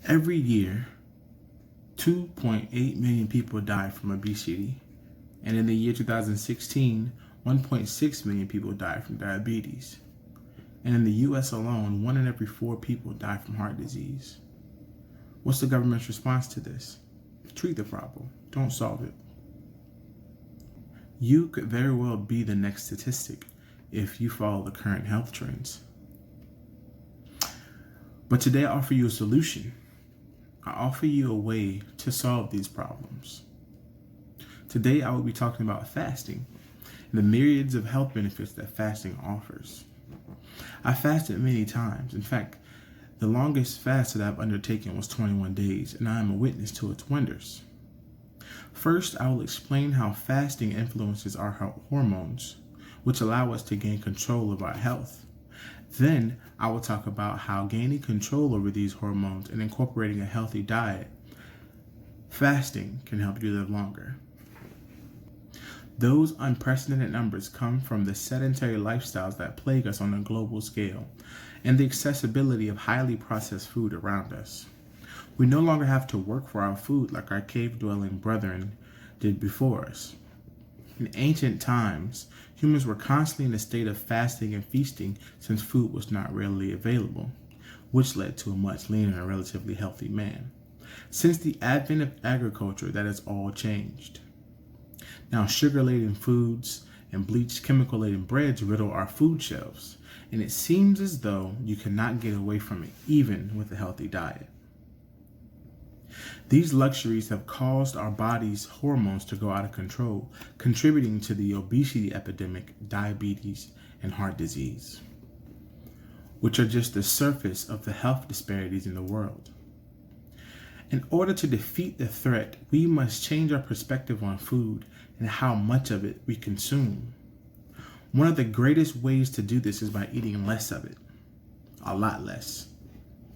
Every year, 2.8 million people die from obesity, and in the year 2016, 1.6 million people died from diabetes. And in the US alone, 1 in every 4 people die from heart disease. What's the government's response to this? Treat the problem, don't solve it. You could very well be the next statistic if you follow the current health trends. But today I offer you a solution. I offer you a way to solve these problems. Today I will be talking about fasting and the myriads of health benefits that fasting offers. I fasted many times. In fact, the longest fast that I've undertaken was 21 days, and I am a witness to its wonders. First, I will explain how fasting influences our hormones, which allow us to gain control of our health. Then, I will talk about how gaining control over these hormones and incorporating a healthy diet, fasting can help you live longer. Those unprecedented numbers come from the sedentary lifestyles that plague us on a global scale and the accessibility of highly processed food around us. We no longer have to work for our food like our cave-dwelling brethren did before us. In ancient times, humans were constantly in a state of fasting and feasting since food was not readily available, which led to a much leaner and relatively healthy man. Since the advent of agriculture, that has all changed. Now, sugar-laden foods and bleached chemical-laden breads riddle our food shelves, and it seems as though you cannot get away from it, even with a healthy diet. These luxuries have caused our body's hormones to go out of control, contributing to the obesity epidemic, diabetes, and heart disease, which are just the surface of the health disparities in the world. In order to defeat the threat, we must change our perspective on food and how much of it we consume. One of the greatest ways to do this is by eating less of it, a lot less.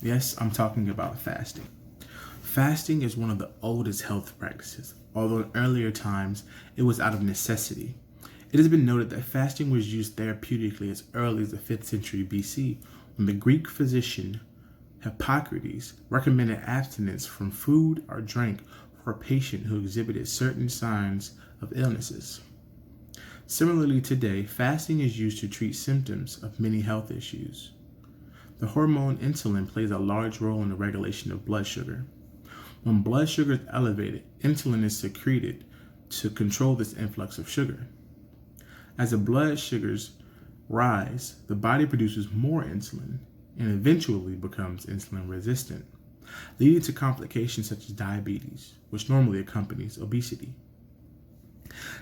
Yes, I'm talking about fasting. Fasting is one of the oldest health practices, although in earlier times it was out of necessity. It has been noted that fasting was used therapeutically as early as the 5th century BC, when the Greek physician Hippocrates recommended abstinence from food or drink for a patient who exhibited certain signs of illnesses. Similarly, today, fasting is used to treat symptoms of many health issues. The hormone insulin plays a large role in the regulation of blood sugar. When blood sugar is elevated, insulin is secreted to control this influx of sugar. As the blood sugars rise, the body produces more insulin and eventually becomes insulin resistant, leading to complications such as diabetes, which normally accompanies obesity.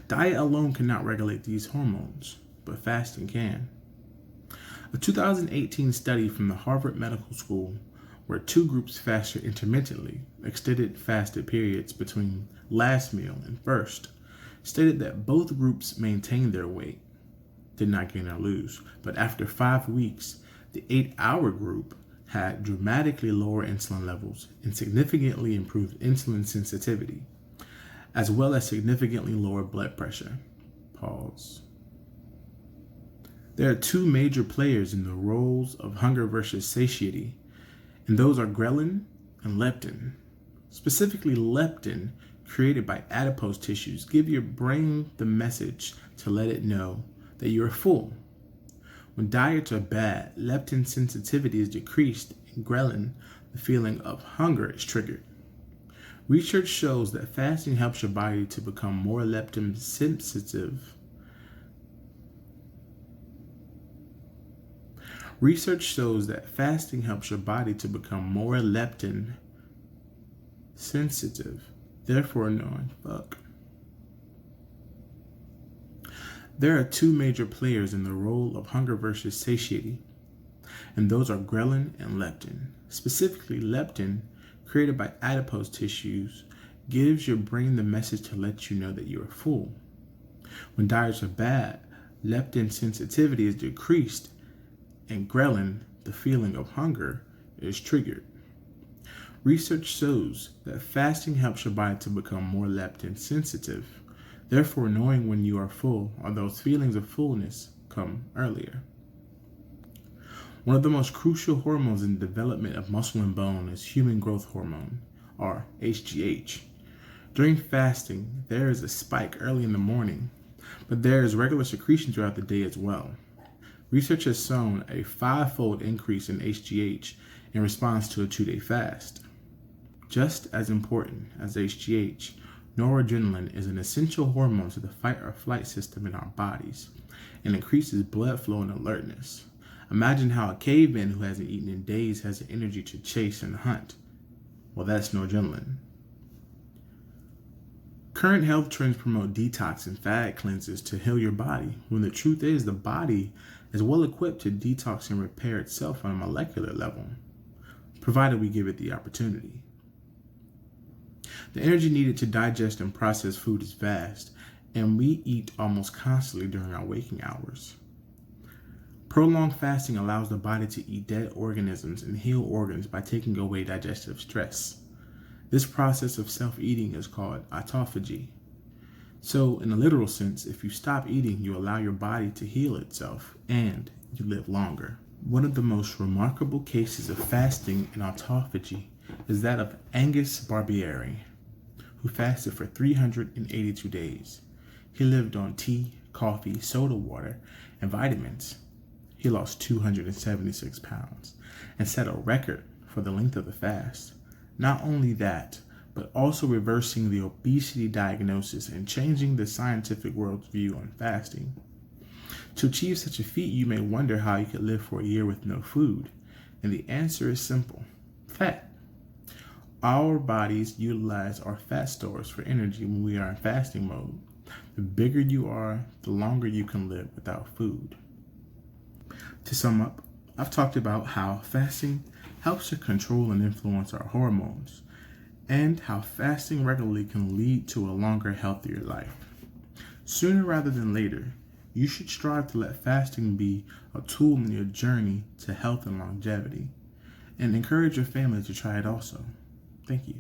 Diet alone cannot regulate these hormones, but fasting can. A 2018 study from the Harvard Medical School, where 2 groups fasted intermittently, extended fasted periods between last meal and first, stated that both groups maintained their weight, did not gain or lose, but after 5 weeks, the 8-hour group had dramatically lower insulin levels and significantly improved insulin sensitivity, as well as significantly lower blood pressure. Pause. There are 2 major players in the roles of hunger versus satiety, and those are ghrelin and leptin. Specifically, leptin, created by adipose tissues, give your brain the message to let it know that you are full. When diets are bad, leptin sensitivity is decreased and ghrelin, the feeling of hunger, is triggered. Research shows that fasting helps your body to become more leptin sensitive. Research shows that fasting helps your body to become more leptin sensitive, therefore annoying. There are 2 major players in the role of hunger versus satiety, and those are ghrelin and leptin. Specifically, leptin, created by adipose tissues, gives your brain the message to let you know that you are full. When diets are bad, leptin sensitivity is decreased, and ghrelin, the feeling of hunger, is triggered. Research shows that fasting helps your body to become more leptin sensitive. Therefore, knowing when you are full or those feelings of fullness come earlier. One of the most crucial hormones in the development of muscle and bone is human growth hormone, or HGH. During fasting, there is a spike early in the morning, but there is regular secretion throughout the day as well. Research has shown a 5-fold increase in HGH in response to a 2-day fast. Just as important as HGH, noradrenaline is an essential hormone to the fight or flight system in our bodies and increases blood flow and alertness. Imagine how a caveman who hasn't eaten in days has the energy to chase and hunt. Well, that's noradrenaline. Current health trends promote detox and fat cleanses to heal your body, when the truth is the body is well equipped to detox and repair itself on a molecular level, provided we give it the opportunity. The energy needed to digest and process food is vast, and we eat almost constantly during our waking hours. Prolonged fasting allows the body to eat dead organisms and heal organs by taking away digestive stress. This process of self-eating is called autophagy. So, in a literal sense, if you stop eating, you allow your body to heal itself and you live longer. One of the most remarkable cases of fasting and autophagy is that of Angus Barbieri, who fasted for 382 days. He lived on tea, coffee, soda water, and vitamins. He lost 276 pounds and set a record for the length of the fast. Not only that, but also reversing the obesity diagnosis and changing the scientific world's view on fasting. To achieve such a feat, you may wonder how you could live for a year with no food. And the answer is simple: fat. Our bodies utilize our fat stores for energy when we are in fasting mode. The bigger you are, the longer you can live without food. To sum up, I've talked about how fasting helps to control and influence our hormones, and how fasting regularly can lead to a longer, healthier life. Sooner rather than later, you should strive to let fasting be a tool in your journey to health and longevity, and encourage your family to try it also. Thank you.